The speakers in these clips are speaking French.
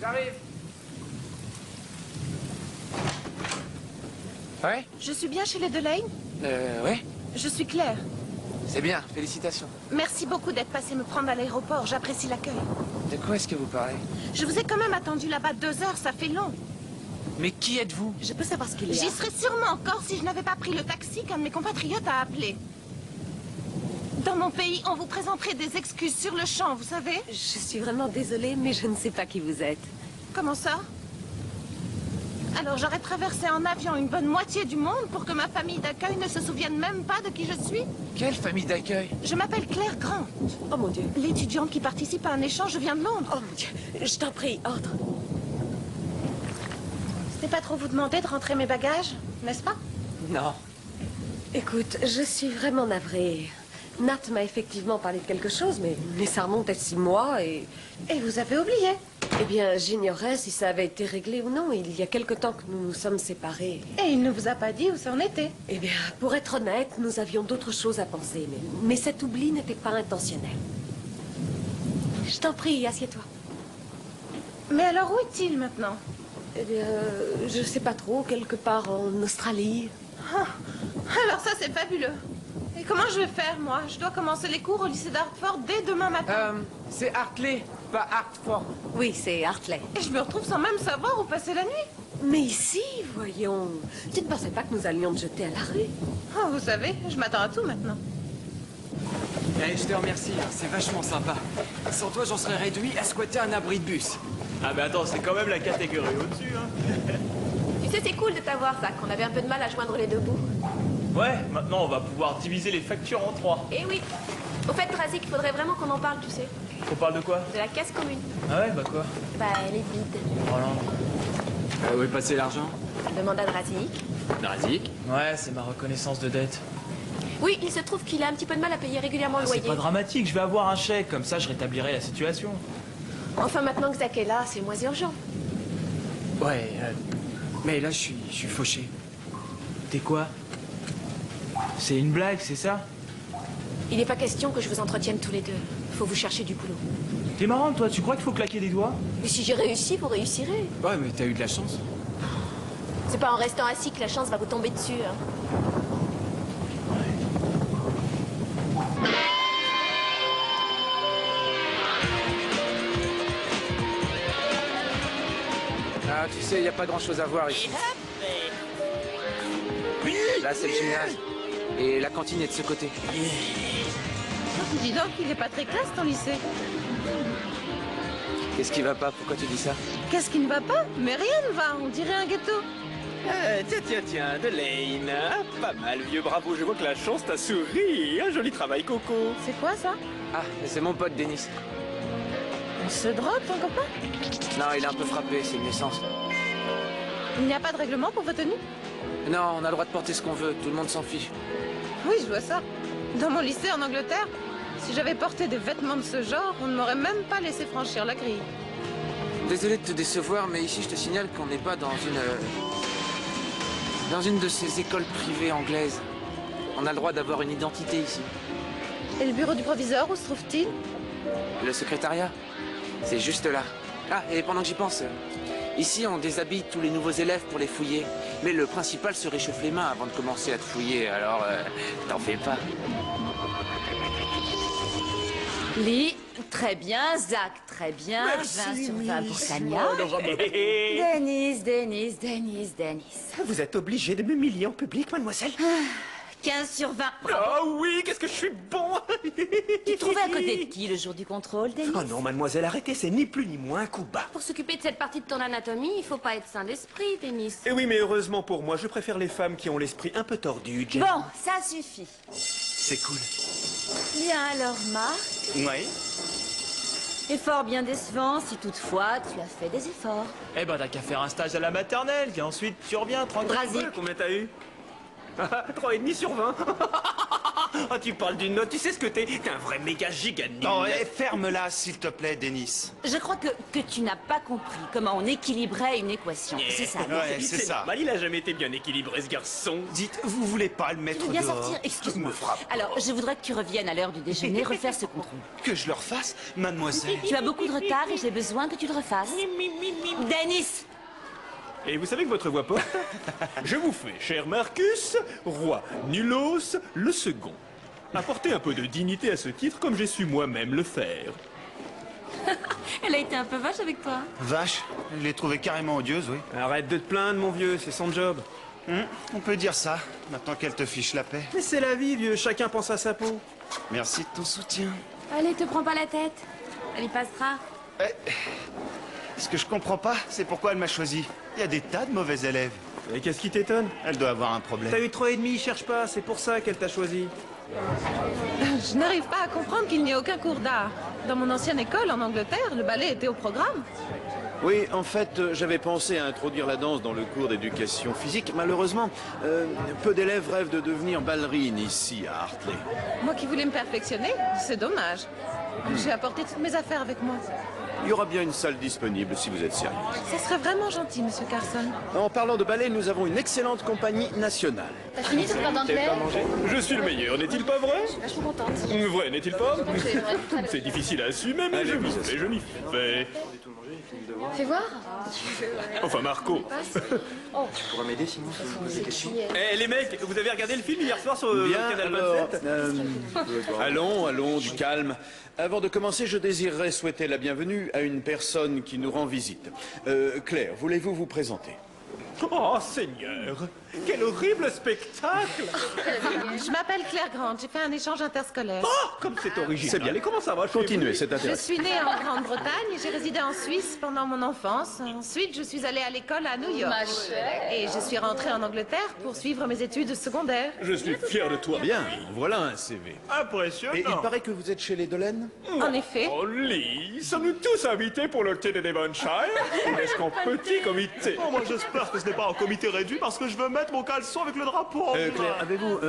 J'arrive. Ouais? Je suis bien chez les Delane? Ouais. Je suis Claire. C'est bien, félicitations. Merci beaucoup d'être passé me prendre à l'aéroport, j'apprécie l'accueil. De quoi est-ce que vous parlez? Je vous ai quand même attendu là-bas 2 heures, ça fait long. Mais qui êtes-vous? Je peux savoir ce qu'il y a? J'y serais sûrement encore si je n'avais pas pris le taxi qu'un de mes compatriotes a appelé. Dans mon pays, on vous présenterait des excuses sur le champ, vous savez? Je suis vraiment désolée, mais je ne sais pas qui vous êtes. Comment ça? Alors j'aurais traversé en avion une bonne moitié du monde pour que ma famille d'accueil ne se souvienne même pas de qui je suis? Quelle famille d'accueil? Je m'appelle Claire Grant. Oh mon Dieu. L'étudiante qui participe à un échange vient de Londres. Oh mon Dieu. Je t'en prie, entre. C'était pas trop vous demander de rentrer mes bagages, n'est-ce pas? Non. Écoute, je suis vraiment navrée. Nat m'a effectivement parlé de quelque chose, mais ça remonte à 6 mois et... Et vous avez oublié. Eh bien, j'ignorais si ça avait été réglé ou non. Il y a quelque temps que nous nous sommes séparés. Et il ne vous a pas dit où ça en était. Eh bien, pour être honnête, nous avions d'autres choses à penser, mais cet oubli n'était pas intentionnel. Je t'en prie, assieds-toi. Mais alors où est-il maintenant? Eh bien, je sais pas trop, quelque part en Australie. Ah, alors ça c'est fabuleux. Et comment je vais faire moi? Je dois commencer les cours au lycée d'Hartford dès demain matin. C'est Hartley, pas Hartford. Oui, c'est Hartley. Et je me retrouve sans même savoir où passer la nuit. Mais ici, voyons, tu ne pensais pas que nous allions te jeter à la rue? Oh, vous savez, je m'attends à tout maintenant. Eh, je te remercie, hein, c'est vachement sympa. Sans toi, j'en serais réduit à squatter un abri de bus. Ah mais attends, c'est quand même la catégorie au-dessus, hein. Tu sais, c'est cool de t'avoir, Zach. On avait un peu de mal à joindre les deux bouts. Ouais, maintenant on va pouvoir diviser les factures en 3. Eh oui. Au fait, Drazik, il faudrait vraiment qu'on en parle, tu sais. On parle de quoi? De la caisse commune. Ah ouais, bah quoi? Bah, elle est vide. Voilà. Où est passé l'argent? Demande à Drazik. Drazik. Ouais, c'est ma reconnaissance de dette. Oui, il se trouve qu'il a un petit peu de mal à payer régulièrement le C'est loyer. pas dramatique, je vais avoir un chèque, comme ça je rétablirai la situation. Enfin, maintenant que Zach est là, c'est moins urgent. Ouais, mais là, je suis fauché. T'es quoi? C'est une blague, c'est ça? Il n'est pas question que je vous entretienne tous les deux. Faut vous chercher du boulot. T'es marrant toi, tu crois qu'il faut claquer des doigts? Mais si j'ai réussi, vous réussirez. Ouais, mais t'as eu de la chance. C'est pas en restant assis que la chance va vous tomber dessus, hein. Ah, tu sais, il n'y a pas grand-chose à voir ici. Là, c'est le gymnase. Et la cantine est de ce côté. Dis donc, il est pas très classe ton lycée. Qu'est-ce qui va pas? Pourquoi tu dis ça? Qu'est-ce qui ne va pas? Mais rien ne va, on dirait un ghetto. Tiens, Delane. Pas mal, vieux, bravo, je vois que la chance t'a souri. Un joli travail, Coco. C'est quoi ça? Ah, c'est mon pote Denis. On se drogue, ton copain? Non, il est un peu frappé, c'est une naissance. Il n'y a pas de règlement pour vos tenues? Non, on a le droit de porter ce qu'on veut, tout le monde s'en fiche. Oui, je vois ça. Dans mon lycée en Angleterre, si j'avais porté des vêtements de ce genre, on ne m'aurait même pas laissé franchir la grille. Désolé de te décevoir, mais ici je te signale qu'on n'est pas dans une de ces écoles privées anglaises. On a le droit d'avoir une identité ici. Et le bureau du proviseur, où se trouve-t-il? Le secrétariat, c'est juste là. Ah, et pendant que j'y pense, ici on déshabille tous les nouveaux élèves pour les fouiller. Mais le principal se réchauffe les mains avant de commencer à te fouiller, alors t'en fais pas. Lee, très bien. Zach, très bien. Merci, 20 sur 20 pour Tania. Denis. Vous êtes obligé de m'humilier en public, mademoiselle? 15 sur 20. Oh oui, qu'est-ce que je suis bon! Tu te trouvais à côté de qui le jour du contrôle, Denis? Oh non, mademoiselle, arrêtez, c'est ni plus ni moins un coup bas. Pour s'occuper de cette partie de ton anatomie, il faut pas être sain d'esprit, Denis. Et oui, mais heureusement pour moi, je préfère les femmes qui ont l'esprit un peu tordu, Jen. Bon, ça suffit. C'est cool. Bien alors, Marc. Oui. Effort bien décevant si toutefois tu as fait des efforts. Eh ben t'as qu'à faire un stage à la maternelle, et ensuite tu reviens tranquille. Drazik. Combien t'as eu? 3,5 sur 20. Ah, tu parles d'une note, tu sais ce que t'es? T'es un vrai méga giga nul. Non, ferme-la, s'il te plaît, Denis. Je crois que tu n'as pas compris comment on équilibrait une équation. C'est ça. Ouais, c'est ça. Normal, il a jamais été bien équilibré, ce garçon. Dites, vous voulez pas le Tu mettre veux bien dehors? sortir? Excuse-moi. Me frappe. Alors, je voudrais que tu reviennes à l'heure du déjeuner refaire ce contrôle. Que je le refasse, mademoiselle? Tu as beaucoup de retard et j'ai besoin que tu le refasses. Denis! Et vous savez que votre voix porte? Je vous fais, cher Marcus, roi Nulos le second. Apportez un peu de dignité à ce titre comme j'ai su moi-même le faire. Elle a été un peu vache avec toi. Vache, je l'ai trouvée carrément odieuse, oui. Arrête de te plaindre, mon vieux, c'est son job. On peut dire ça, maintenant qu'elle te fiche la paix. Mais c'est la vie, vieux, chacun pense à sa peau. Merci de ton soutien. Allez, te prends pas la tête. Elle y passera. Ce que je comprends pas, c'est pourquoi elle m'a choisi. Il y a des tas de mauvais élèves. Et qu'est-ce qui t'étonne? Elle doit avoir un problème. T'as eu 3,5, cherche pas, c'est pour ça qu'elle t'a choisi. Je n'arrive pas à comprendre qu'il n'y ait aucun cours d'art. Dans mon ancienne école, en Angleterre, le ballet était au programme. Oui, en fait, j'avais pensé à introduire la danse dans le cours d'éducation physique. Malheureusement, peu d'élèves rêvent de devenir ballerines ici, à Hartley. Moi qui voulais me perfectionner, c'est dommage. J'ai apporté toutes mes affaires avec moi. Il y aura bien une salle disponible si vous êtes sérieux. Ça serait vraiment gentil, Monsieur Carson. En parlant de ballet, nous avons une excellente compagnie nationale. T'as fini ton pain d'anglais? Je suis le meilleur, n'est-il pas vrai? Je suis contente. Vrai, n'est-il pas? C'est vrai. C'est difficile à assumer, mais je m'y fais, je m'y fais. Fais voir. Enfin, Marco. Eh, les mecs, vous avez regardé le film hier soir sur Bien, Canal alors, 27? allons, du calme. Avant de commencer, je désirerais souhaiter la bienvenue à une personne qui nous rend visite. Claire, voulez-vous vous présenter? Oh, Seigneur, quel horrible spectacle! Je m'appelle Claire Grant, j'ai fait un échange interscolaire. Oh, comme c'est original. C'est bien. Et comment ça va? Continuez, c'est Je intéressant. suis née en Grande-Bretagne et j'ai résidé en Suisse pendant mon enfance. Ensuite, je suis allée à l'école à New York. Et je suis rentrée en Angleterre pour suivre mes études secondaires. Je suis fier de toi. Bien, voilà un CV. Impressionnant. Et il paraît que vous êtes chez les Dolène? En effet. Oh, Lee, sommes-nous tous invités pour le thé de Devonshire? Ou est-ce qu'en petit comité? Oh, moi j'espère que ce n'est pas un comité réduit parce que je veux mettre mon caleçon avec le drapeau. Claire, avez-vous...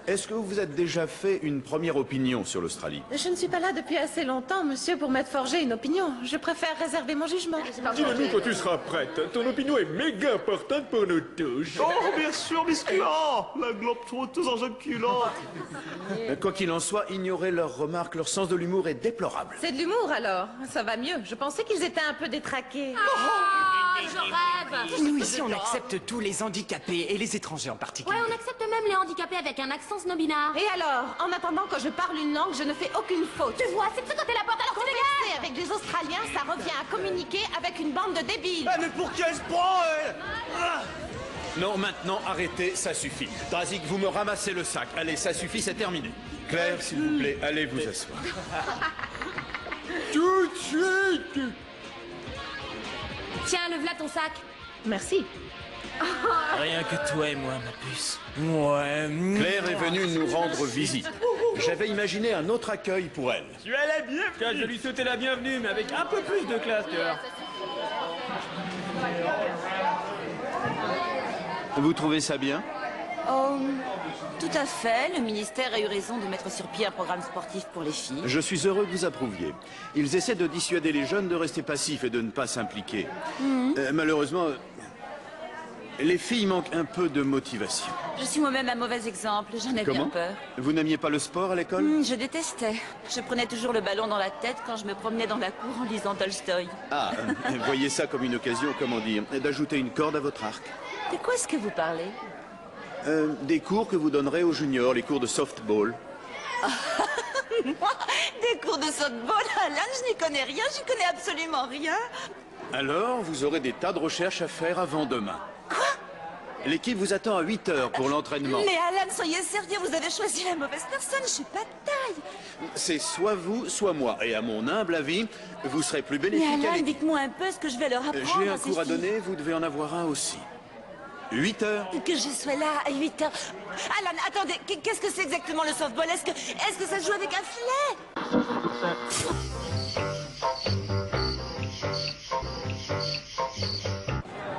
est-ce que vous vous êtes déjà fait une première opinion sur l'Australie? Je ne suis pas là depuis assez longtemps, monsieur, pour m'être forgé une opinion. Je préfère réserver mon jugement. Dis-le-nous quand tu seras prête. Ton opinion est méga importante pour nous tous. Oh, bien sûr, misculant. La globe trotteuse en jeune culotte. Quoi qu'il en soit, ignorer leurs remarques, leur sens de l'humour est déplorable. C'est de l'humour alors. Ça va mieux. Je pensais qu'ils étaient un peu détraqués. Ah, je rêve. Nous ici, on accepte tous les handicapés et les étrangers en particulier. Ouais, on accepte même les handicapés avec un accent snobinard. Et alors, en attendant que je parle une langue, je ne fais aucune faute. Tu vois, c'est de ce côté la porte alors qu'on Converser avec des Australiens, ça revient à communiquer avec une bande de débiles. Mais pour qui elle se prend, elle? Non, maintenant, arrêtez, ça suffit. Drazik, vous me ramassez le sac. Allez, ça suffit, c'est terminé. Claire, s'il vous plaît, allez vous asseoir. Tout de suite. Tiens, lève-la ton sac. Merci. Rien que toi et moi, ma puce. Ouais. Claire est venue nous rendre visite. J'avais imaginé un autre accueil pour elle. Tu es la bienvenue. Tiens, je vais lui souhaiter la bienvenue, mais avec un peu plus de classe, tu vois. Vous trouvez ça bien? Oh, tout à fait. Le ministère a eu raison de mettre sur pied un programme sportif pour les filles. Je suis heureux que vous approuviez. Ils essaient de dissuader les jeunes de rester passifs et de ne pas s'impliquer. Malheureusement, les filles manquent un peu de motivation. Je suis moi-même un mauvais exemple. J'en ai bien Comment? peur. Vous n'aimiez pas le sport à l'école? Je détestais. Je prenais toujours le ballon dans la tête quand je me promenais dans la cour en lisant Tolstoï. Ah, voyez ça comme une occasion, comment dire, d'ajouter une corde à votre arc. De quoi est-ce que vous parlez? Des cours que vous donnerez aux juniors, les cours de softball. Moi, des cours de softball, Alan, je n'y connais rien, j'y connais absolument rien. Alors, vous aurez des tas de recherches à faire avant demain. Quoi? L'équipe vous attend à 8 heures pour l'entraînement. Mais Alan, soyez sérieux, vous avez choisi la mauvaise personne, je suis pas de taille. C'est soit vous, soit moi. Et à mon humble avis, vous serez plus bénéfique Mais à Alan, l'équipe. dites-moi un peu ce que je vais leur apprendre. J'ai un ces cours à filles. donner, vous devez en avoir un aussi. 8 heures. Que je sois là à 8 heures. Alan, attendez, qu'est-ce que c'est exactement le softball? Est-ce que ça se joue avec un filet?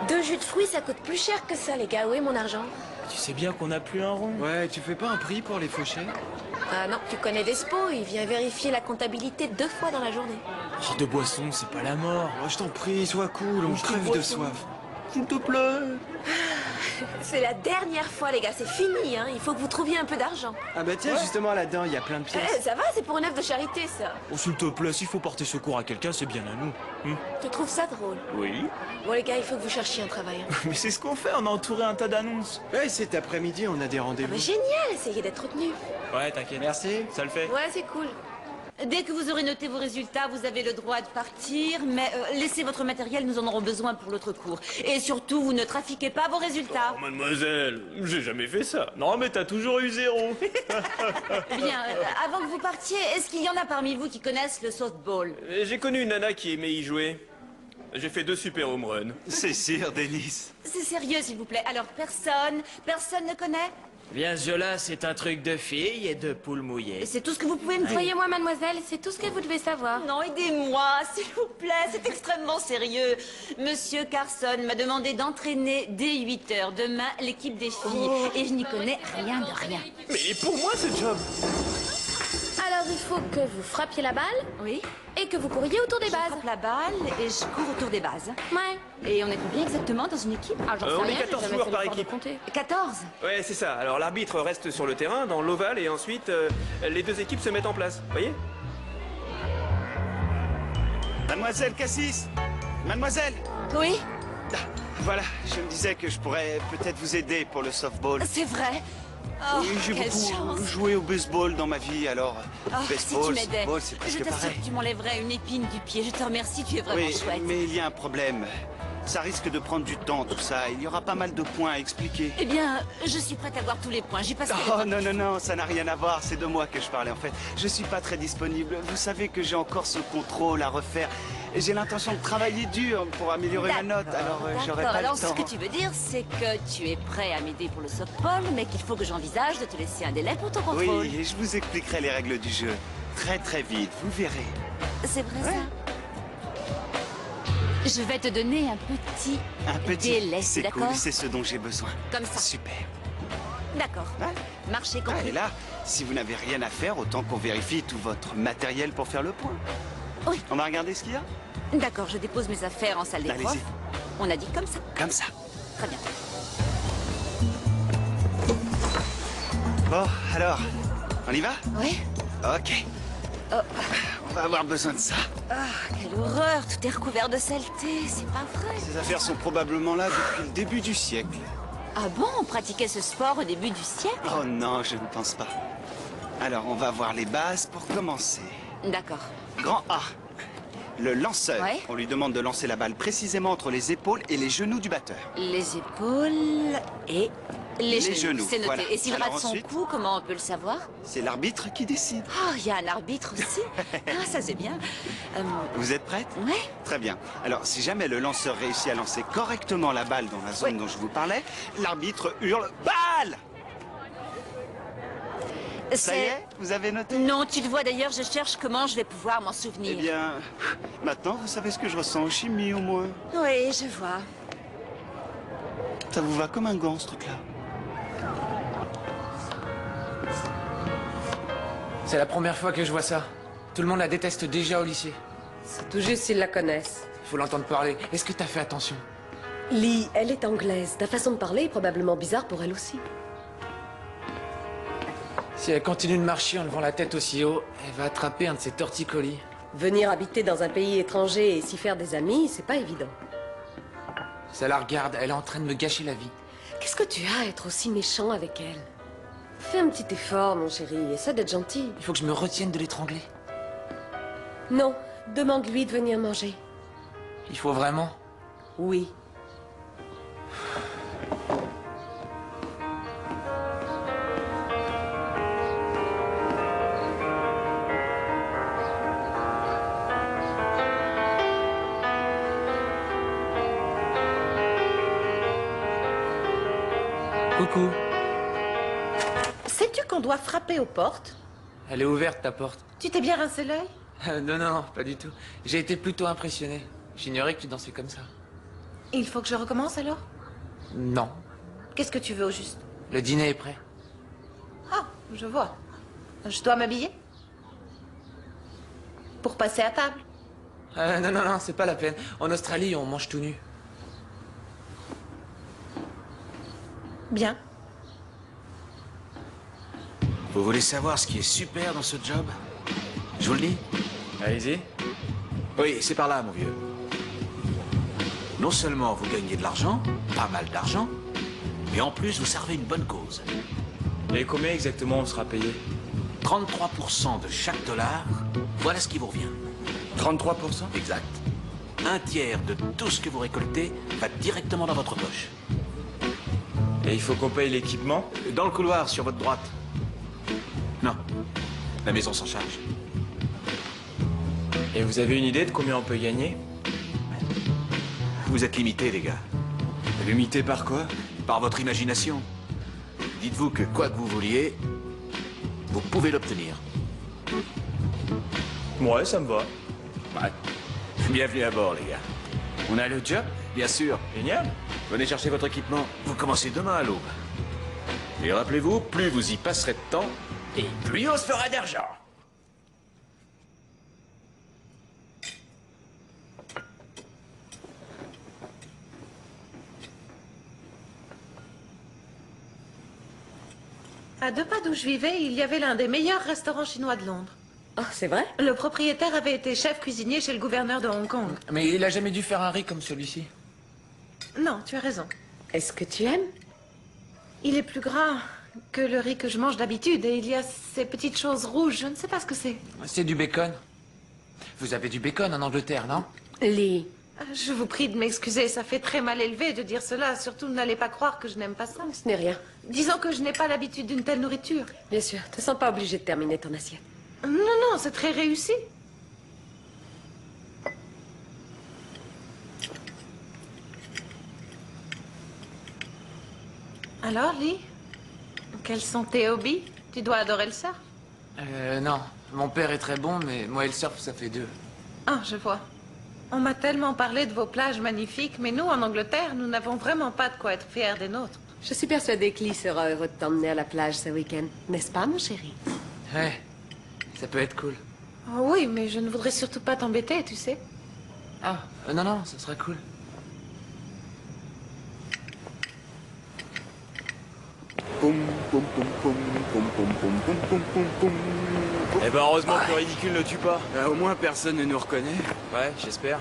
Deux jus de fruits, ça coûte plus cher que ça, les gars. Où est mon argent? Tu sais bien qu'on n'a plus un rond. Ouais, tu fais pas un prix pour les fauchés? Ah non, tu connais Despo, il vient vérifier la comptabilité 2 fois dans la journée. Oh, de boisson, c'est pas la mort. Oh, je t'en prie, sois cool, on crève de soif. S'il te plaît. C'est la dernière fois, les gars, c'est fini, hein. Il faut que vous trouviez un peu d'argent. Ah bah tiens, justement là-dedans, il y a plein de pièces. Eh, ça va, c'est pour une œuvre de charité, ça. Oh, s'il te plaît, s'il faut porter secours à quelqu'un, c'est bien à nous. Tu trouves ça drôle? Oui. Bon, les gars, il faut que vous cherchiez un travail. Hein. Mais c'est ce qu'on fait, on a entouré un tas d'annonces. Ouais, cet après-midi, on a des Ah rendez-vous. bah génial, essayez d'être retenu. Ouais, t'inquiète. Merci. Ça le fait. Ouais, c'est cool. Dès que vous aurez noté vos résultats, vous avez le droit de partir, mais laissez votre matériel, nous en aurons besoin pour l'autre cours. Et surtout, vous ne trafiquez pas vos résultats. Oh, mademoiselle, j'ai jamais fait ça. Non, mais t'as toujours eu 0. Bien, avant que vous partiez, est-ce qu'il y en a parmi vous qui connaissent le softball? J'ai connu une nana qui aimait y jouer. J'ai fait 2 super home runs. C'est sûr, Denis. C'est sérieux, s'il vous plaît. Alors, personne ne connaît? Bien, ce jeu-là, c'est un truc de filles et de poules mouillées. C'est tout ce que vous pouvez me dire? Croyez-moi, mademoiselle, c'est tout ce que vous devez savoir. Non, aidez-moi, s'il vous plaît, c'est extrêmement sérieux. Monsieur Carson m'a demandé d'entraîner dès 8 heures demain l'équipe des filles. Et je n'y connais rien de rien. Mais il est pour moi, ce job. Alors, il faut que vous frappiez la balle Oui? et que vous couriez autour des Je bases. frappe la balle et je cours autour des bases. Ouais. Et on est combien exactement dans une équipe? Ah, j'en sais on est rien, j'ai 14 jamais joueurs fait par l'effort de équipe. compter. 14? Ouais, c'est ça. Alors l'arbitre reste sur le terrain, dans l'ovale, et ensuite, les 2 équipes se mettent en place. Voyez? Mademoiselle Cassis. Mademoiselle. Oui? Ah, voilà, je me disais que je pourrais peut-être vous aider pour le softball. C'est vrai? Oh, Oui, j'ai quelle beaucoup chance! joué au baseball dans ma vie, alors Oh, si baseball, tu m'aidais, softball, c'est je presque t'assure pareil. que tu m'enlèverais une épine du pied. Je te remercie, tu es vraiment Oui, chouette. mais il y a un problème. Ça risque de prendre du temps, tout ça. Il y aura pas mal de points à expliquer. Eh bien, je suis prête à voir tous les points. J'ai passé Oh non, non, non, ça n'a rien à voir. C'est de moi que je parlais, en fait. Je suis pas très disponible. Vous savez que j'ai encore ce contrôle à refaire. Et j'ai l'intention de travailler dur pour améliorer ma note. Alors, j'aurai D'accord, pas alors le ce temps. que tu veux dire, c'est que tu es prêt à m'aider pour le softball, mais qu'il faut que j'envisage de te laisser un délai pour ton contrôle. Oui, et je vous expliquerai les règles du jeu. Très, très vite. Vous verrez. C'est vrai ça? Je vais te donner un petit délai, C'est d'accord? cool, c'est ce dont j'ai besoin. Comme ça. Super. D'accord. Ouais. Marché Ah, compris. et là, si vous n'avez rien à faire, autant qu'on vérifie tout votre matériel pour faire le point. Oui. On va regarder ce qu'il y a? D'accord, je dépose mes affaires en salle des Allez-y. profs. On a dit comme ça. Comme ça. Très bien. Bon, alors, on y va? Oui? Ok. On va avoir besoin de ça. Ah, quelle horreur, tout est recouvert de saleté, c'est pas vrai. Ces affaires sont probablement là depuis le début du siècle. Ah bon, on pratiquait ce sport au début du siècle? Oh non, je ne pense pas. Alors, on va voir les bases pour commencer. D'accord. Grand A. Le lanceur. Ouais. On lui demande de lancer la balle précisément entre les épaules et les genoux du batteur. Les épaules et les genoux. C'est noté. voilà. Et s'il Alors rate son ensuite- coup, comment on peut le savoir? C'est l'arbitre qui décide. Oh, il y a un arbitre aussi. Ah, ça c'est bien. Vous êtes prête? Ouais. Très bien. Alors, si jamais le lanceur réussit à lancer correctement la balle dans la zone Ouais. dont je vous parlais, l'arbitre hurle « Balle !» Ça y est? Vous avez noté? Non, tu le vois d'ailleurs, je cherche comment je vais pouvoir m'en souvenir. Eh bien, maintenant, vous savez ce que je ressens en chimie, au moins. Oui, je vois. Ça vous va comme un gant, ce truc-là? C'est la première fois que je vois ça. Tout le monde la déteste déjà au lycée. C'est tout juste s'ils la connaissent. Il faut l'entendre parler. Est-ce que t'as fait attention? Lee, elle est anglaise. Ta façon de parler est probablement bizarre pour elle aussi. Si elle continue de marcher en levant la tête aussi haut, elle va attraper un de ces torticolis. Venir habiter dans un pays étranger et s'y faire des amis, c'est pas évident. Ça la regarde, elle est en train de me gâcher la vie. Qu'est-ce que tu as à être aussi méchant avec elle? Fais un petit effort, mon chéri. Essaie d'être gentil. Il faut que je me retienne de l'étrangler. Non, demande-lui de venir manger. Il faut vraiment? Oui. Coucou. Sais-tu qu'on doit frapper aux portes? Elle est ouverte, ta porte. Tu t'es bien rincé l'œil? Non, non, pas du tout. J'ai été plutôt impressionné. J'ignorais que tu dansais comme ça. Il faut que je recommence alors? Non. Qu'est-ce que tu veux au juste? Le dîner est prêt. Ah, je vois. Je dois m'habiller? Pour passer à table? Non, c'est pas la peine. En Australie, on mange tout nu. Bien. Vous voulez savoir ce qui est super dans ce job? Je vous le dis? Allez-y. Oui, c'est par là, mon vieux. Non seulement vous gagnez de l'argent, pas mal d'argent, mais en plus vous servez une bonne cause. Et combien exactement on sera payé? 33% de chaque dollar, voilà ce qui vous revient. 33%? Exact. Un tiers de tout ce que vous récoltez va directement dans votre poche. Et il faut qu'on paye l'équipement? Dans le couloir, sur votre droite. Non, la maison s'en charge. Et vous avez une idée de combien on peut gagner? Vous êtes limités, les gars. Limité par quoi? Par votre imagination. Dites-vous que quoi que vous vouliez, vous pouvez l'obtenir. Ouais, ça me va. Ouais. Bienvenue à bord, les gars. On a le job? Bien sûr. Génial. Venez chercher votre équipement. Vous commencez demain à l'aube. Et rappelez-vous, plus vous y passerez de temps, et plus on se fera d'argent. À 2 pas d'où je vivais, il y avait l'un des meilleurs restaurants chinois de Londres. Oh, c'est vrai? Le propriétaire avait été chef cuisinier chez le gouverneur de Hong Kong. Mais il a jamais dû faire un riz comme celui-ci. Non, tu as raison. Est-ce que tu aimes? Il est plus gras que le riz que je mange d'habitude et il y a ces petites choses rouges, je ne sais pas ce que c'est. C'est du bacon. Vous avez du bacon en Angleterre, non? Lee. Je vous prie de m'excuser, ça fait très mal élevé de dire cela. Surtout, n'allez pas croire que je n'aime pas ça. Ce n'est rien. Disons que je n'ai pas l'habitude d'une telle nourriture. Bien sûr, te sens pas obligé de terminer ton assiette. Non, c'est très réussi. Alors, Lee, quels sont tes hobbies? Tu dois adorer le surf. Non. Mon père est très bon, mais moi et le surf, ça fait 2. Ah, je vois. On m'a tellement parlé de vos plages magnifiques, mais nous, en Angleterre, nous n'avons vraiment pas de quoi être fiers des nôtres. Je suis persuadée que Lee sera heureux de t'emmener à la plage ce week-end. N'est-ce pas, mon chéri? Ouais, ça peut être cool. Oh oui, mais je ne voudrais surtout pas t'embêter, tu sais. Ah, non, ça sera cool. Eh ben heureusement que le ridicule ne tue pas. Au moins personne ne nous reconnaît. Ouais, j'espère.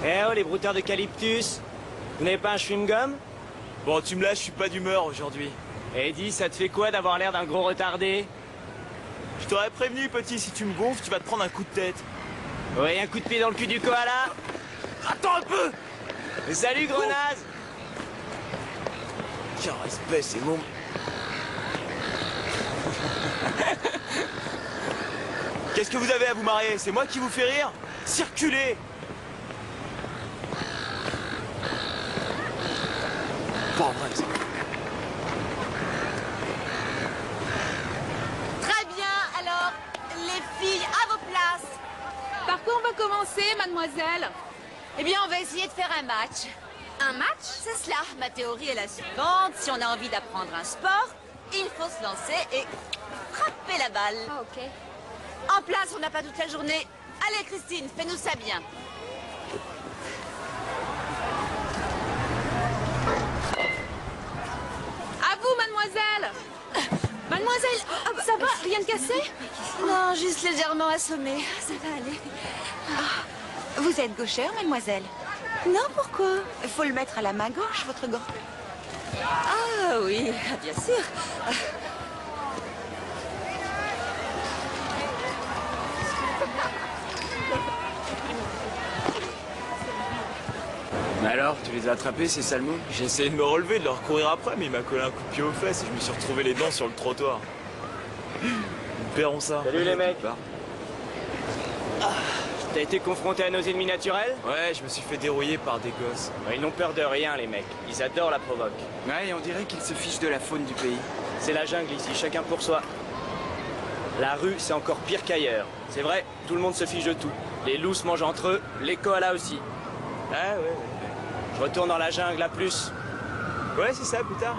Eh oh, les brouteurs d'eucalyptus. Vous n'avez pas un chewing-gum? Bon, tu me lâches, je suis pas d'humeur aujourd'hui. Eddie, ça te fait quoi d'avoir l'air d'un gros retardé? Je t'aurais prévenu, petit, si tu me gonfles, tu vas te prendre un coup de tête. Oui, un coup de pied dans le cul du koala. Attends un peu! Salut, grenasse. Tiens, respect, c'est mon... Qu'est-ce que vous avez à vous marier? C'est moi qui vous fais rire? Circulez! Pas vrai, ça. Très bien, alors, les filles, à vos places. Par quoi on va commencer, mademoiselle? Eh bien, on va essayer de faire un match. Un match? C'est cela. Ma théorie est la suivante. Si on a envie d'apprendre un sport, il faut se lancer et frapper la balle. Ah, ok. En place, on n'a pas toute la journée. Allez, Christine, fais-nous ça bien. À vous, mademoiselle. Mademoiselle, ça va? Rien de cassé? Non, juste légèrement assommée. Ça va aller. Vous êtes gauchère, mademoiselle? Non, pourquoi? Il faut le mettre à la main gauche, votre gant. Ah oui, bien sûr. Alors, tu les as attrapés, ces salmons? J'ai essayé de me relever, de leur courir après, mais il m'a collé un coup de pied aux fesses et je me suis retrouvé les dents sur le trottoir. Nous paierons ça. Salut les mecs. T'as été confronté à nos ennemis naturels? Ouais, je me suis fait dérouiller par des gosses. Ils n'ont peur de rien, les mecs. Ils adorent la provoque. Ouais, on dirait qu'ils se fichent de la faune du pays. C'est la jungle ici, chacun pour soi. La rue, c'est encore pire qu'ailleurs. C'est vrai, tout le monde se fiche de tout. Les loups se mangent entre eux, les koalas aussi. Ah ouais. Je retourne dans la jungle, à plus. Ouais, c'est ça, plus tard.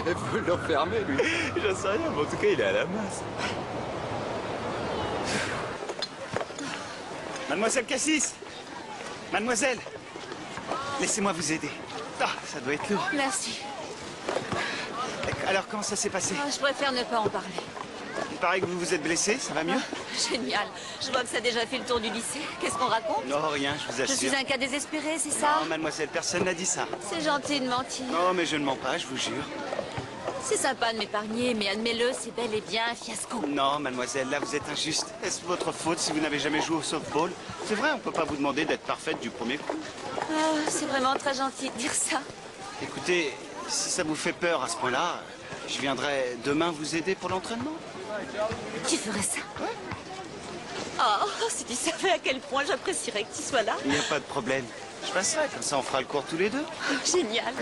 Il faut l'enfermer, lui. J'en sais rien, mais en tout cas, il est à la masse. Mademoiselle Cassis! Mademoiselle! Laissez-moi vous aider. Ah, ça doit être lourd. Merci. Alors, comment ça s'est passé? Je préfère ne pas en parler. Il paraît que vous vous êtes blessé, ça va mieux? Génial. Je vois que ça a déjà fait le tour du lycée. Qu'est-ce qu'on raconte? Non, rien, je vous assure. Je suis un cas désespéré, c'est ça? Non, mademoiselle, personne n'a dit ça. C'est gentil de mentir. Non, mais je ne mens pas, je vous jure. C'est sympa de m'épargner, mais admets-le, c'est bel et bien un fiasco. Non, mademoiselle, là vous êtes injuste. Est-ce votre faute si vous n'avez jamais joué au softball? C'est vrai, on peut pas vous demander d'être parfaite du premier coup. Ah, c'est vraiment très gentil de dire ça. Écoutez, si ça vous fait peur à ce point-là, je viendrai demain vous aider pour l'entraînement. Tu ferais ça? Ouais. Oh, si tu savais à quel point j'apprécierais que tu sois là. Il n'y a pas de problème. Je passerai, comme ça on fera le cours tous les deux. Génial.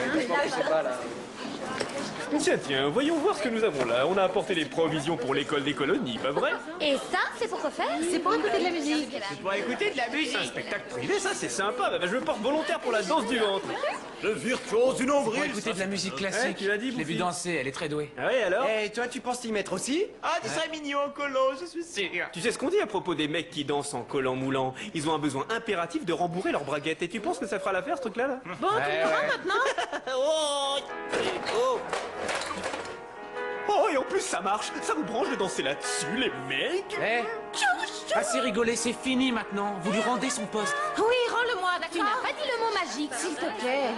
Tiens, voyons voir ce que nous avons là. On a apporté les provisions pour l'école des colonies, pas vrai? Et ça, c'est pour quoi faire? C'est pour écouter de la musique. C'est pour écouter de la musique. Un spectacle privé, ça, c'est sympa. Bah, je me porte volontaire pour la danse du ventre. Le virtuose du nombril. Pour écouter de la musique classique. Tu l'as dit, Je l'ai vu danser, elle est très douée. Ah ouais, alors? Et toi, tu penses t'y mettre aussi? Ah, tu serais mignon en colo, je suis sûr. Tu sais ce qu'on dit à propos des mecs qui dansent en collant moulant? Ils ont un besoin impératif de rembourrer leurs braguettes. Et tu penses que ça fera l'affaire, ce truc-là, là? Bon, tu comprends maintenant? Oh, Oh! Oh, et en plus, ça marche. Ça vous branche de danser là-dessus, les mecs? Eh, assez rigolé, c'est fini maintenant. Vous lui rendez son poste. Oui, rends-le-moi, Tu n'as d'accord? pas dit le mot magique. S'il te plaît.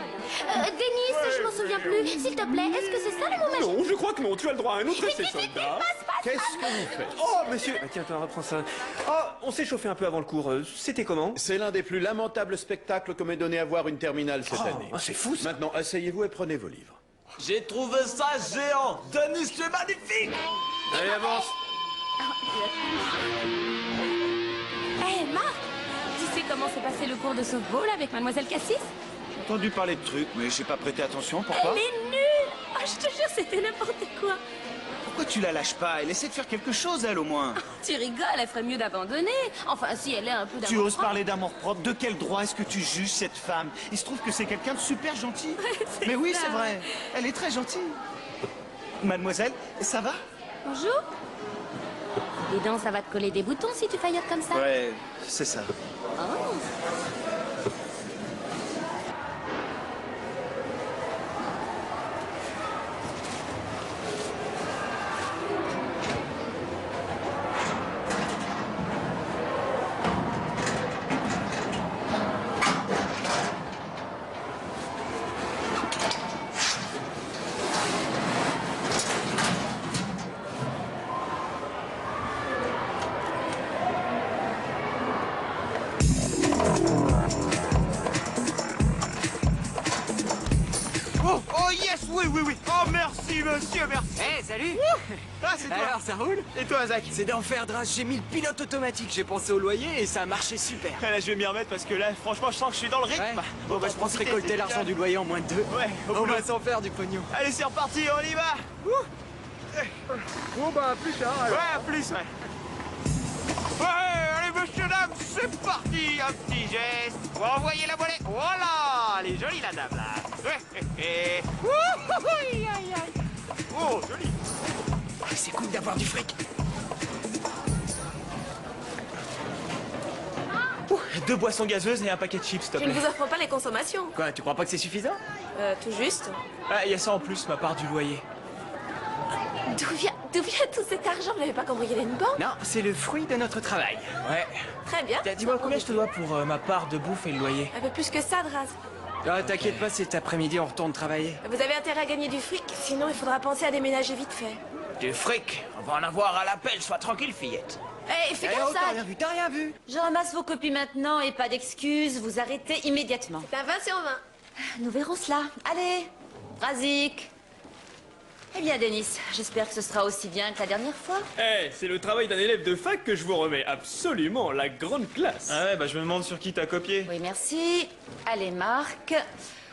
Denis, je m'en souviens plus. S'il te plaît, est-ce que c'est ça le mot magique? Non, je crois que non. Tu as le droit à un autre essai, soldat. Qu'est-ce que vous faites? Oh, monsieur! Ah, tiens, attends, reprends ça. Oh, on s'est chauffé un peu avant le cours. C'était comment? C'est l'un des plus lamentables spectacles que m'ait donné à voir une terminale cette année. C'est fou, ça. Maintenant, asseyez-vous et prenez vos livres. j'ai trouvé ça géant. Denis, tu es magnifique. Allez, avance. Hé, Marc, tu sais comment s'est passé le cours de softball avec Mademoiselle Cassis? J'ai entendu parler de trucs, mais j'ai pas prêté attention. Pourquoi? Elle est nulle. Oh, je te jure, c'était n'importe quoi. Pourquoi tu la lâches pas? Elle essaie de faire quelque chose, elle, au moins. Tu rigoles, elle ferait mieux d'abandonner. Enfin, si elle est un peu Tu d'amour oses propre. parler d'amour propre? De quel droit est-ce que tu juges cette femme? Il se trouve que c'est quelqu'un de super gentil. c'est Mais oui, ça. c'est vrai. Elle est très gentille. Mademoiselle, ça va? Bonjour. Dis donc, ça va te coller des boutons si tu faillotes comme ça. Ouais, c'est ça. Oh. Oh, oh yes, oui, oui, oui. Oh, merci, monsieur, merci. Eh, salut! Ah, c'est toi. Alors, ça roule? Et toi, Zach? C'est d'enfer, Drache. J'ai mis le pilote automatique. J'ai pensé au loyer et ça a marché super. Ah, là, je vais m'y remettre parce que là, franchement, je sens que je suis dans le rythme. Ouais. Bon, bah, je pense récolter l'argent du loyer en moins de 2. Ouais, On va s'en faire du pognon. Allez, c'est reparti, on y va. Bon, bah, à plus tard. Ouais, à plus, ouais. Ouais, allez, monsieur, dame, c'est parti. Un petit geste. Envoyez la monnaie. Voilà, elle est jolie, la dame, là. Ouais, aïe, aïe, aïe. Oh, joli. C'est cool d'avoir du fric. Ouh, 2 boissons gazeuses et un paquet de chips, s'il te Je ne plaît. vous offre pas les consommations. Quoi, tu crois pas que c'est suffisant? Tout juste. Ah, il y a ça en plus, ma part du loyer. D'où vient tout cet argent? Vous n'avez pas cambriolé une banque? Non, c'est le fruit de notre travail. Ouais. Très bien. Tiens, dis-moi combien je te dois pour ma part de bouffe et le loyer. Un peu plus que ça, Draz. Ah, t'inquiète pas, cet après-midi, on retourne travailler. Vous avez intérêt à gagner du fric, sinon il faudra penser à déménager vite fait. Du fric, on va en avoir à l'appel, sois tranquille, fillette. Hé, fais gaffe, T'as ça. rien vu, t'as rien vu. Je ramasse vos copies maintenant et pas d'excuses, vous arrêtez immédiatement. T'as 20 sur 20. Nous verrons cela. Allez, Razik. Eh bien, Denis, j'espère que ce sera aussi bien que la dernière fois. Eh, c'est le travail d'un élève de fac que je vous remets. Absolument, la grande classe. Ah ouais, bah je me demande sur qui t'as copié. Oui, merci. Allez, Marc.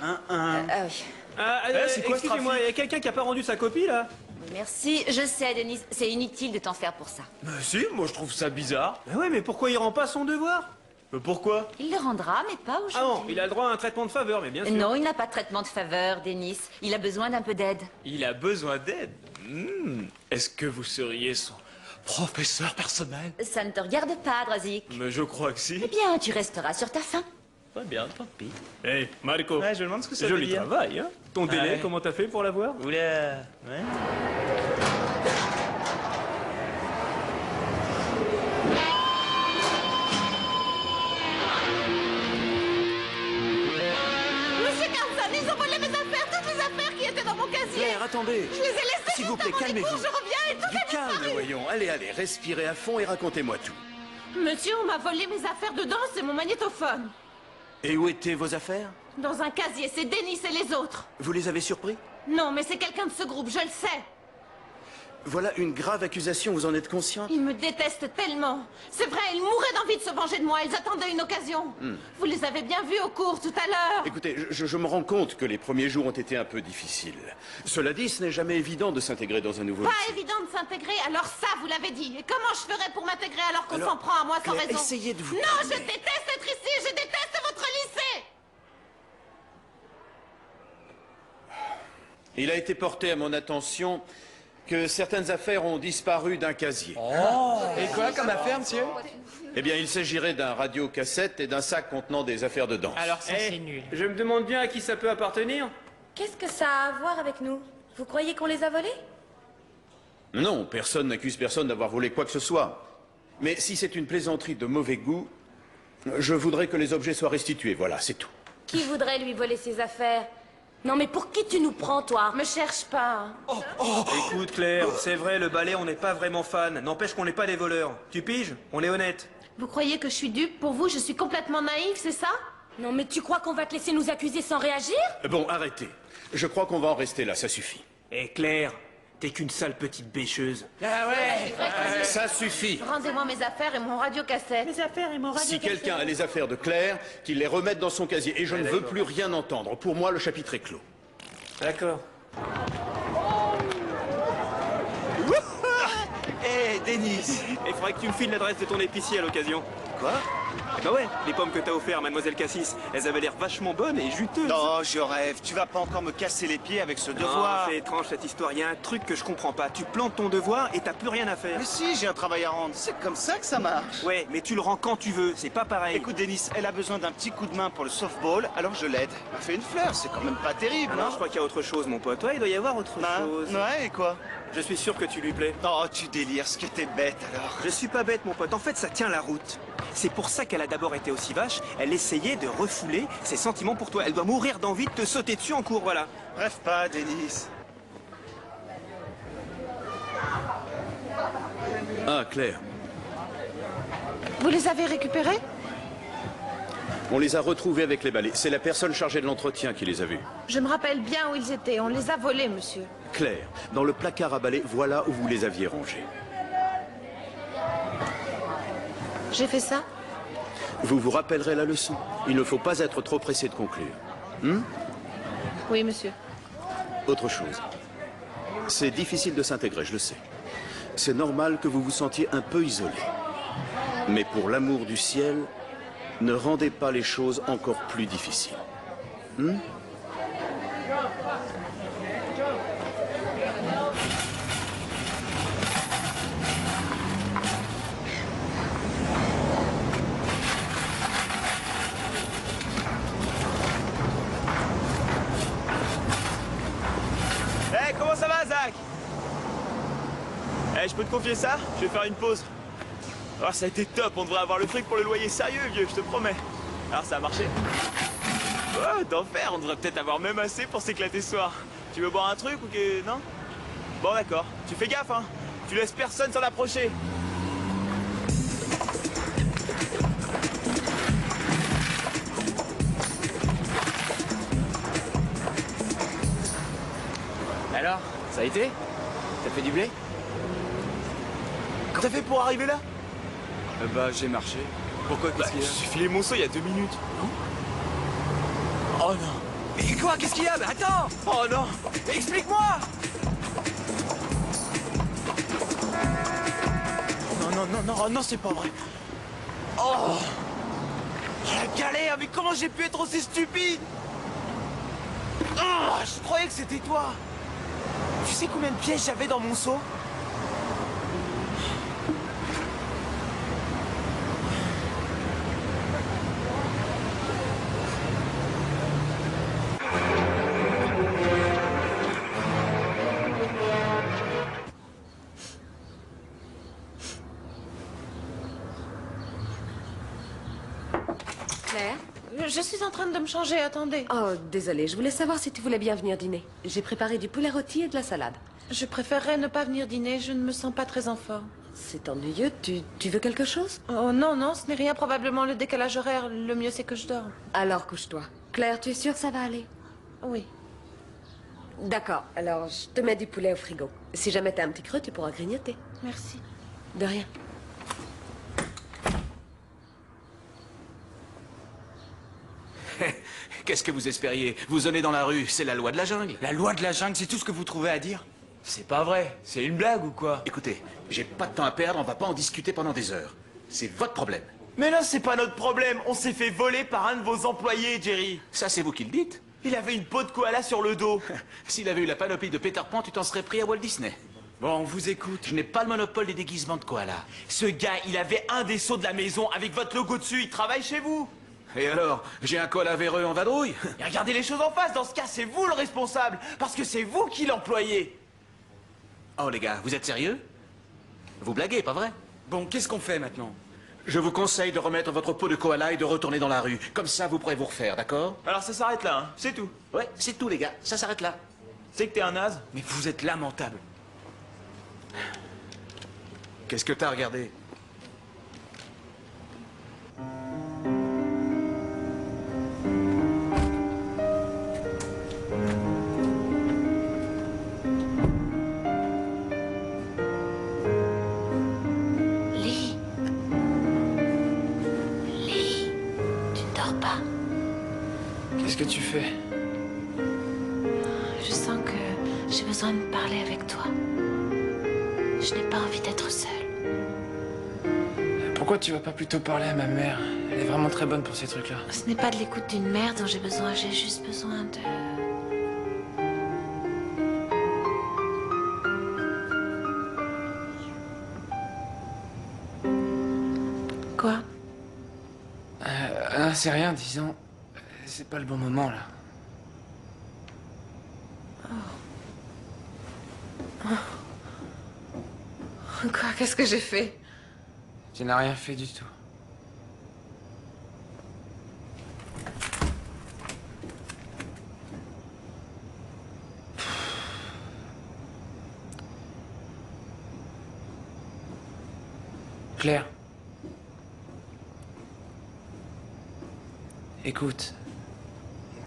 Ah oui. Ah, c'est quoi ce excusez-moi, trafic? il y a quelqu'un qui a pas rendu sa copie, là? Oui, merci. Je sais, Denis, c'est inutile de t'en faire pour ça. Bah si, moi je trouve ça bizarre. Bah ouais, mais pourquoi il rend pas son devoir? Pourquoi? Il le rendra, mais pas aujourd'hui. Ah non, il a le droit à un traitement de faveur, mais bien sûr. Non, il n'a pas de traitement de faveur, Denis. Il a besoin d'un peu d'aide. Il a besoin d'aide. Est-ce que vous seriez son professeur personnel? Ça ne te regarde pas, Drazik. Mais je crois que si. Eh bien, tu resteras sur ta faim. Très bien, tant pis. Hey, Marco. Ouais, je me demande ce que ça veut Joli dire. travail, hein. Ton délai, Ouais. comment t'as fait pour l'avoir? Oula, ouais. Monsieur Carson, ils ont volé mes affaires, toutes les affaires qui étaient dans mon casier. Claire, attendez. Je les ai laissées S'il vous juste plaît, avant les calmez-vous. cours, je reviens et tout Du est calme, disparu. voyons. Allez, allez, respirez à fond et racontez-moi tout. Monsieur, on m'a volé mes affaires de danse et mon magnétophone. Et où étaient vos affaires? Dans un casier, c'est Denis et les autres. Vous les avez surpris? Non, mais c'est quelqu'un de ce groupe, je le sais. Voilà une grave accusation, vous en êtes conscient? Ils me détestent tellement. C'est vrai, ils mourraient d'envie de se venger de moi. Ils attendaient une occasion. Vous les avez bien vus au cours tout à l'heure. Écoutez, je me rends compte que les premiers jours ont été un peu difficiles. Cela dit, ce n'est jamais évident de s'intégrer dans un nouveau Pas lycée. évident de s'intégrer, alors ça, vous l'avez dit. Et comment je ferais pour m'intégrer alors qu'on Alors, s'en prend à moi sans Claire, raison? essayez de vous Non, calmer. je déteste être ici. Je déteste votre lycée. Il a été porté à mon attention que certaines affaires ont disparu d'un casier. Et quoi comme affaire, monsieur? Eh bien, il s'agirait d'un radiocassette et d'un sac contenant des affaires de danse. Alors ça, c'est nul. Je me demande bien à qui ça peut appartenir. Qu'est-ce que ça a à voir avec nous? Vous croyez qu'on les a volés? Non, personne n'accuse personne d'avoir volé quoi que ce soit. Mais si c'est une plaisanterie de mauvais goût, je voudrais que les objets soient restitués. Voilà, c'est tout. Qui voudrait lui voler ses affaires? Non mais pour qui tu nous prends, toi? Me cherche pas. Écoute, Claire, c'est vrai, le ballet, on n'est pas vraiment fan. N'empêche qu'on n'est pas des voleurs. Tu piges? On est honnête. Vous croyez que je suis dupe? Pour vous, je suis complètement naïve, c'est ça? Non mais tu crois qu'on va te laisser nous accuser sans réagir? Bon, arrêtez. Je crois qu'on va en rester là, ça suffit. Eh, Claire, t'es qu'une sale petite bêcheuse. Ah ouais. Ça suffit. Rendez-moi mes affaires et mon radiocassette. Mes affaires et mon Si quelqu'un a les affaires de Claire, qu'il les remette dans son casier. Et je ne veux plus rien entendre. Pour moi, le chapitre est clos. D'accord. Hé, Denis. Il faudrait que tu me files l'adresse de ton épicier à l'occasion. Quoi? Bah ouais, les pommes que t'as offert, mademoiselle Cassis, elles avaient l'air vachement bonnes et juteuses. Non, je rêve. Tu vas pas encore me casser les pieds avec ce devoir. Non, c'est étrange cette histoire. Il y a un truc que je comprends pas. Tu plantes ton devoir et t'as plus rien à faire. Mais si, j'ai un travail à rendre. C'est comme ça que ça marche. Ouais, mais tu le rends quand tu veux. C'est pas pareil. Écoute, Denis, elle a besoin d'un petit coup de main pour le softball, alors je l'aide. Elle m'a fait une fleur, c'est quand même pas terrible, Ah non, je crois qu'il y a autre chose, mon pote. Ouais, il doit y avoir autre chose. Ouais, et quoi? Je suis sûr que tu lui plais. Oh, tu délires, ce que t'es bête alors. Je suis pas bête, mon pote. En fait, ça tient la route. C'est pour ça qu'elle a d'abord été aussi vache. Elle essayait de refouler ses sentiments pour toi. Elle doit mourir d'envie de te sauter dessus en cours, voilà. Bref, pas, Denis. Ah, Claire. Vous les avez récupérés? On les a retrouvés avec les balais. C'est la personne chargée de l'entretien qui les a vus. Je me rappelle bien où ils étaient. On les a volés, monsieur. Claire, dans le placard à balais, voilà où vous les aviez rangés. J'ai fait ça? Vous vous rappellerez la leçon. Il ne faut pas être trop pressé de conclure. Oui, monsieur. Autre chose. C'est difficile de s'intégrer, je le sais. C'est normal que vous vous sentiez un peu isolé. Mais pour l'amour du ciel, ne rendez pas les choses encore plus difficiles. Eh, comment ça va, Zach? Eh, je peux te confier ça? Je vais faire une pause. Oh, ça a été top, on devrait avoir le truc pour le loyer sérieux, vieux, je te promets. Alors, ça a marché? Oh, d'enfer, on devrait peut-être avoir même assez pour s'éclater ce soir. Tu veux boire un truc ou que... non? Bon, d'accord. Tu fais gaffe, hein. Tu laisses personne s'en approcher. Alors, ça a été? T'as fait du blé? T'as fait pour arriver là? Bah, j'ai marché. Pourquoi? Qu'est-ce qu'il y Je a? suis filé mon seau il y a 2 minutes. Oh non. Mais quoi? Qu'est-ce qu'il y a? Bah, attends! Oh non. Explique-moi! Non, non, non, non, non, c'est pas vrai. Oh. Oh, la galère, mais comment j'ai pu être aussi stupide? Oh, je croyais que c'était toi. Tu sais combien de pièges j'avais dans mon seau? Claire? Je suis en train de me changer, attendez. Oh, désolée, je voulais savoir si tu voulais bien venir dîner. J'ai préparé du poulet rôti et de la salade. Je préférerais ne pas venir dîner, je ne me sens pas très en forme. C'est ennuyeux, tu veux quelque chose? Oh non, non, ce n'est rien, probablement le décalage horaire. Le mieux c'est que je dorme. Alors couche-toi. Claire, tu es sûre que ça va aller? Oui. D'accord, alors je te mets du poulet au frigo. Si jamais t'as un petit creux, tu pourras grignoter. Merci. De rien. Qu'est-ce que vous espériez? Vous zonez dans la rue, c'est la loi de la jungle. La loi de la jungle, c'est tout ce que vous trouvez à dire? C'est pas vrai, c'est une blague ou quoi? Écoutez, j'ai pas de temps à perdre, on va pas en discuter pendant des heures. C'est votre problème. Mais là, c'est pas notre problème. On s'est fait voler par un de vos employés, Jerry. Ça, c'est vous qui le dites. Il avait une peau de koala sur le dos. S'il avait eu la panoplie de Peter Pan, tu t'en serais pris à Walt Disney. Bon, on vous écoute. Je n'ai pas le monopole des déguisements de koala. Ce gars, il avait un des seaux de la maison avec votre logo dessus. Il travaille chez vous. Et alors, j'ai un koala véreux en vadrouille? Et regardez les choses en face. Dans ce cas, c'est vous le responsable. Parce que c'est vous qui l'employez. Oh les gars, vous êtes sérieux? Vous blaguez, pas vrai? Bon, qu'est-ce qu'on fait maintenant? Je vous conseille de remettre votre peau de koala et de retourner dans la rue. Comme ça, vous pourrez vous refaire, d'accord? Alors ça s'arrête là, hein. C'est tout. Ouais, c'est tout les gars, ça s'arrête là. C'est que t'es un naze? Mais vous êtes lamentable. Qu'est-ce que t'as regardé? Qu'est-ce que tu fais? Je sens que j'ai besoin de parler avec toi. Je n'ai pas envie d'être seule. Pourquoi tu vas pas plutôt parler à ma mère? Elle est vraiment très bonne pour ces trucs-là. Ce n'est pas de l'écoute d'une mère dont j'ai besoin, j'ai juste besoin de... Quoi? C'est rien, disons. C'est pas le bon moment, là. Quoi? Qu'est-ce que j'ai fait? Tu n'as rien fait du tout. Claire. Écoute,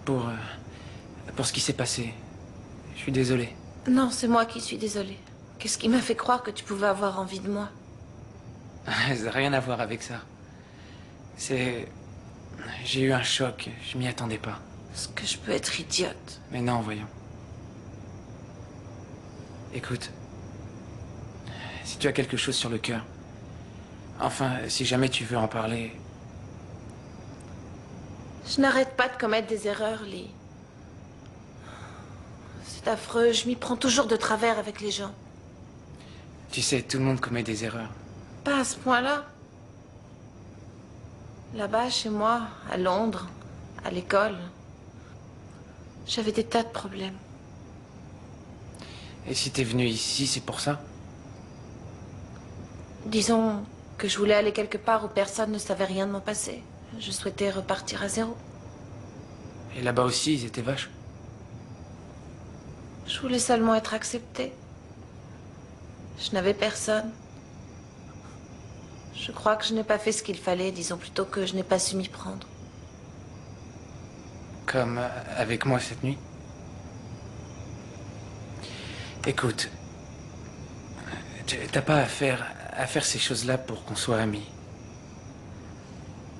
pour ce qui s'est passé, je suis désolé. Non, c'est moi qui suis désolée. Qu'est-ce qui m'a fait croire que tu pouvais avoir envie de moi? Ça n'a rien à voir avec ça. J'ai eu un choc, je m'y attendais pas. Est-ce que je peux être idiote? Mais non, voyons. Écoute, si tu as quelque chose sur le cœur, enfin, si jamais tu veux en parler... Je n'arrête pas de commettre des erreurs, Lee. C'est affreux, je m'y prends toujours de travers avec les gens. Tu sais, tout le monde commet des erreurs. Pas à ce point-là. Là-bas, chez moi, à Londres, à l'école, j'avais des tas de problèmes. Et si t'es venu ici, c'est pour ça? Disons que je voulais aller quelque part où personne ne savait rien de mon passé. Je souhaitais repartir à zéro. Et là-bas aussi, ils étaient vaches. Je voulais seulement être acceptée. Je n'avais personne. Je crois que je n'ai pas fait ce qu'il fallait, disons plutôt que je n'ai pas su m'y prendre. Comme avec moi cette nuit. Écoute, t'as pas à faire ces choses-là pour qu'on soit amis.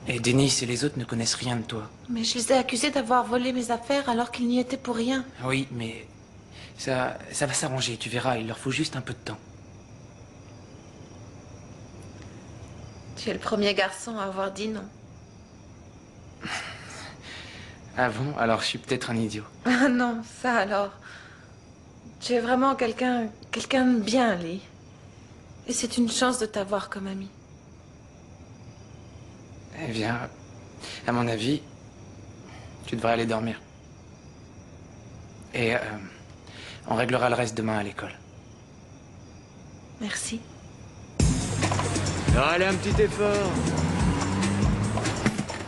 Et Denis et les autres ne connaissent rien de toi. Mais je les ai accusés d'avoir volé mes affaires alors qu'ils n'y étaient pour rien. Oui, mais ça va s'arranger, tu verras, il leur faut juste un peu de temps. Tu es le premier garçon à avoir dit non. Ah bon? Alors je suis peut-être un idiot. Ah non, ça alors. Tu es vraiment quelqu'un de bien, Lee. Et c'est une chance de t'avoir comme ami. Eh bien, à mon avis, tu devrais aller dormir. Et on réglera le reste demain à l'école. Merci. Alors, allez, un petit effort.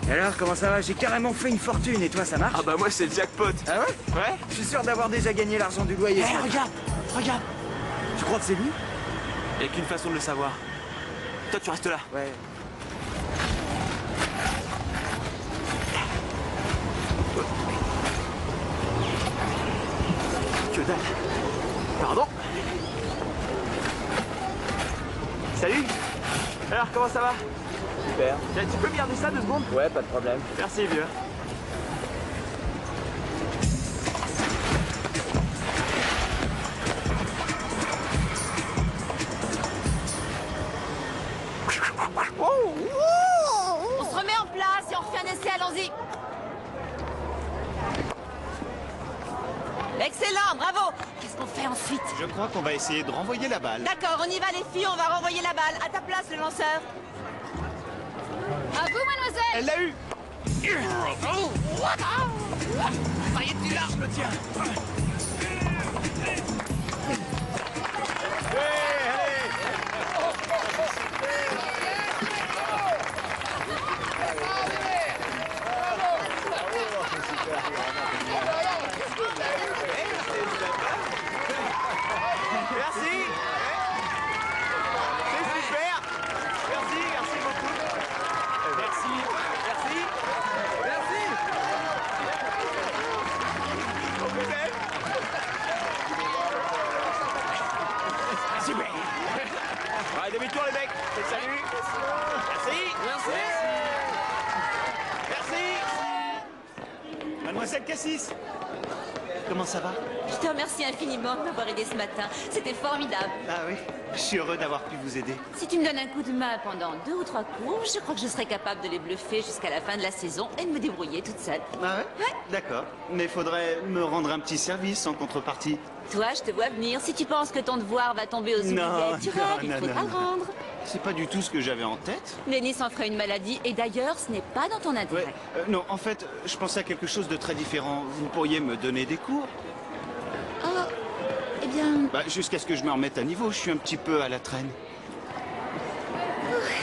Et alors, comment ça va? J'ai carrément fait une fortune, et toi, ça marche? Ah bah moi, c'est le jackpot. Ah ouais? Ouais. Je suis sûr d'avoir déjà gagné l'argent du loyer. Hé, regarde. Tu crois que c'est lui? Il n'y a qu'une façon de le savoir. Toi, tu restes là. Ouais. Que dalle. Pardon. Salut. Alors, comment ça va? Super. Tiens, tu peux me garder ça 2 secondes? Ouais, pas de problème. Merci, vieux. On se remet en place et on refait un essai, allons-y. Excellent, bravo. Qu'est-ce qu'on fait ensuite? Je crois qu'on va essayer de renvoyer la balle. D'accord, on y va les filles, on va renvoyer la balle. À ta place, le lanceur. À vous, mademoiselle. Elle l'a eu. Ça y est, tu lâches le tien. Merci. C'est super. Merci beaucoup. Merci. On peut même. Super. Allez, demi-tour les mecs. Salut. Merci. Mademoiselle Cassis, comment ça va? Je te remercie infiniment de m'avoir aidé ce matin. C'était formidable. Ah oui, je suis heureux d'avoir pu vous aider. Si tu me donnes un coup de main pendant 2 ou 3 cours, je crois que je serai capable de les bluffer jusqu'à la fin de la saison et de me débrouiller toute seule. Ah ouais? D'accord, mais faudrait me rendre un petit service en contrepartie. Toi, je te vois venir. Si tu penses que ton devoir va tomber aux oubliettes, tu rêves, il faudra le rendre. C'est pas du tout ce que j'avais en tête. Denis en ferait une maladie, et d'ailleurs, ce n'est pas dans ton intérêt. Ouais, non, en fait, je pensais à quelque chose de très différent. Vous pourriez me donner des cours? Oh, eh bien... Bah, jusqu'à ce que je me remette à niveau, je suis un petit peu à la traîne.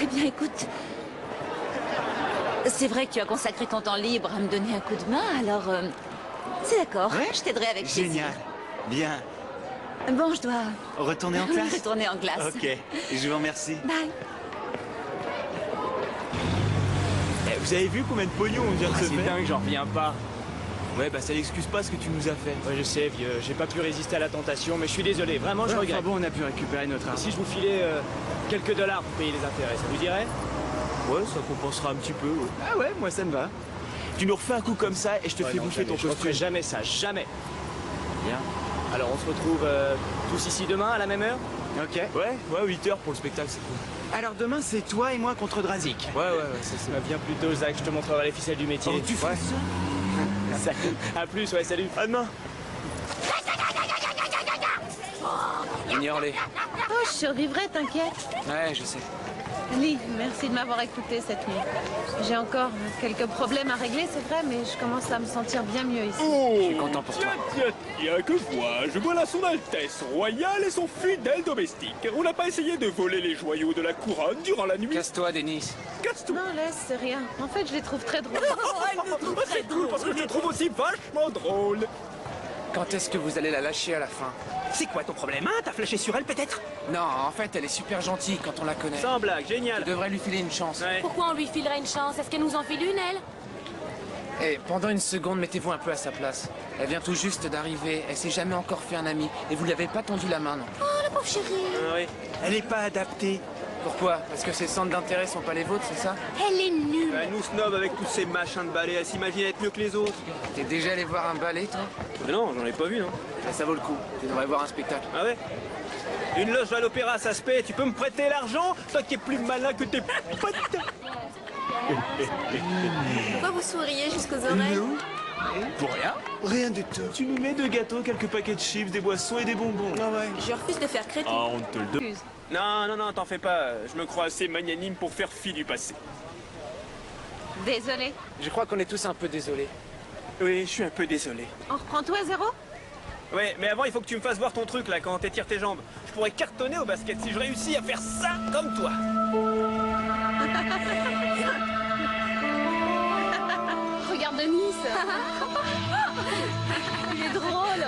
Eh bien, écoute... C'est vrai que tu as consacré ton temps libre à me donner un coup de main, alors... C'est d'accord, Ouais? je t'aiderai avec plaisir. Génial. Bien. Bon, je dois... Retourner en classe? Retourner en classe. Ok, je vous remercie. Bye. Vous avez vu combien de pognon on vient de se C'est faire? dingue, j'en reviens pas. Ouais, bah ça n'excuse pas ce que tu nous as fait. Ouais, je sais, vieux. J'ai pas pu résister à la tentation, mais je suis désolé. Vraiment, je regrette. bon, on a pu récupérer notre Et argent. si je vous filais quelques dollars pour payer les intérêts, ça vous dirait? Ouais, ça compensera un petit peu. Ouais. Ah ouais, moi ça me va. Tu nous refais un coup comme ça et je te Ouais, fais non, bouffer jamais. ton Je referai costume. jamais ça, jamais. Bien. Alors, on se retrouve tous ici demain à la même heure? Ok. Ouais, 8h pour le spectacle, c'est cool. Alors demain, c'est toi et moi contre Drazik. Ouais, c'est ça. Viens plutôt, Zach, je te montrerai les ficelles du métier. Oh, tu fais ça? À plus, ouais, salut. À demain. Ignore-les. Oh, je survivrai, t'inquiète. Ouais, je sais. Lee, merci de m'avoir écouté cette nuit. J'ai encore quelques problèmes à régler, c'est vrai, mais je commence à me sentir bien mieux ici. Je suis content pour toi. Tiens, que vois-je? Voilà son Altesse royale et son fidèle domestique. On n'a pas essayé de voler les joyaux de la couronne durant la nuit? Casse-toi, Denis. Casse-toi. Non, laisse, c'est rien. En fait, je les trouve très drôles. C'est cool parce que je te trouve aussi vachement drôle. Quand est-ce que vous allez la lâcher à la fin? C'est quoi ton problème, hein? T'as flashé sur elle, peut-être? Non, en fait, elle est super gentille quand on la connaît. Sans blague, génial. Tu devrais lui filer une chance. Ouais. Pourquoi on lui filerait une chance? Est-ce qu'elle nous en file une, elle? Et pendant une seconde, mettez-vous un peu à sa place. Elle vient tout juste d'arriver, elle s'est jamais encore fait un ami, et vous lui avez pas tendu la main, non? Oh, la pauvre chérie. Oui. Elle est pas adaptée. Pourquoi? Parce que ses centres d'intérêt sont pas les vôtres, c'est ça? Elle est nulle. Bah, nous snob avec tous ces machins de balai, elle s'imagine être mieux que les autres. T'es déjà allé voir un ballet, toi? Mais non, j'en ai pas vu, non. Ça vaut le coup. Tu devrais voir un spectacle. Ah ouais? Une loge à l'opéra, ça se paie. Tu peux me prêter l'argent? Toi qui es plus malin que tes potes. Pourquoi vous souriez jusqu'aux oreilles? Pour rien. Rien du tout. Tu nous mets 2 gâteaux, quelques paquets de chips, des boissons et des bonbons. Ah ouais. Je refuse de faire crétin. Ah, on te le donne. Non, t'en fais pas. Je me crois assez magnanime pour faire fi du passé. Désolée. Je crois qu'on est tous un peu désolés. Oui, je suis un peu désolé. On reprend tout à zéro? Ouais, mais avant, il faut que tu me fasses voir ton truc, là, quand t'étires tes jambes. Je pourrais cartonner au basket si je réussis à faire ça comme toi. Regarde Denis. Il est drôle.